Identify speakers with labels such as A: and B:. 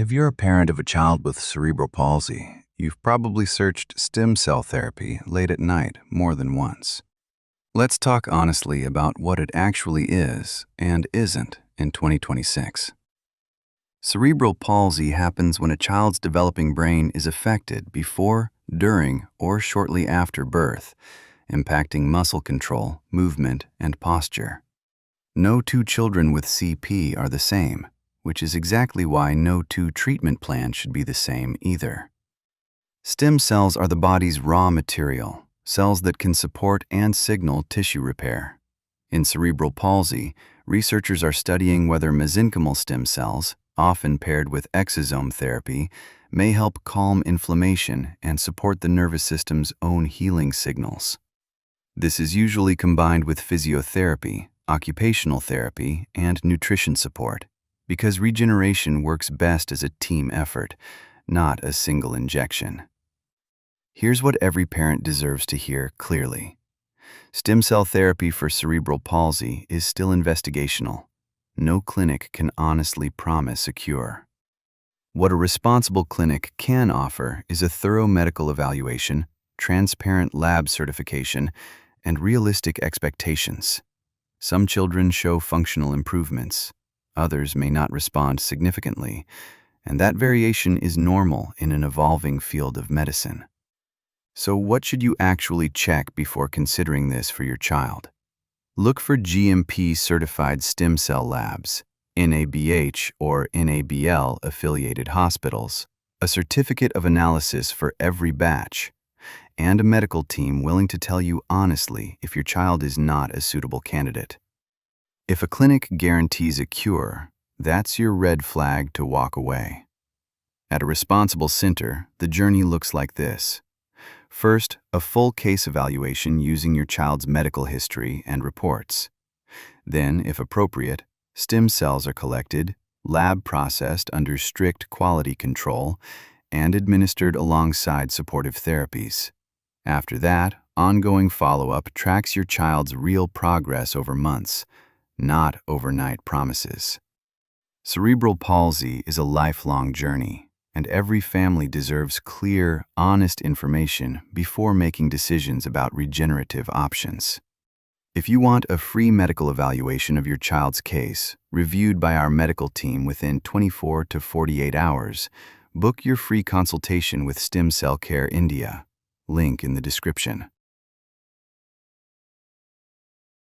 A: If you're a parent of a child with cerebral palsy, you've probably searched stem cell therapy late at night more than once. Let's talk honestly about what it actually is and isn't in 2026. Cerebral palsy happens when a child's developing brain is affected before, during, or shortly after birth, impacting muscle control, movement, and posture. No two children with CP are the same, which is exactly why no two treatment plans should be the same either. Stem cells are the body's raw material, cells that can support and signal tissue repair. In cerebral palsy, researchers are studying whether mesenchymal stem cells, often paired with exosome therapy, may help calm inflammation and support the nervous system's own healing signals. This is usually combined with physiotherapy, occupational therapy, and nutrition support, because regeneration works best as a team effort, not a single injection. Here's what every parent deserves to hear clearly. Stem cell therapy for cerebral palsy is still investigational. No clinic can honestly promise a cure. What a responsible clinic can offer is a thorough medical evaluation, transparent lab certification, and realistic expectations. Some children show functional improvements. Others may not respond significantly, and that variation is normal in an evolving field of medicine. So what should you actually check before considering this for your child? Look for GMP-certified stem cell labs, NABH or NABL affiliated hospitals, a certificate of analysis for every batch, and a medical team willing to tell you honestly if your child is not a suitable candidate. If a clinic guarantees a cure, that's your red flag to walk away. At a responsible center, the journey looks like this. First, a full case evaluation using your child's medical history and reports. Then, if appropriate, stem cells are collected, lab processed under strict quality control, and administered alongside supportive therapies. After that, ongoing follow-up tracks your child's real progress over months, not overnight promises. Cerebral palsy is a lifelong journey, and every family deserves clear, honest information before making decisions about regenerative options. If you want a free medical evaluation of your child's case, reviewed by our medical team within 24 to 48 hours, book your free consultation with Stem Cell Care India. Link in the description.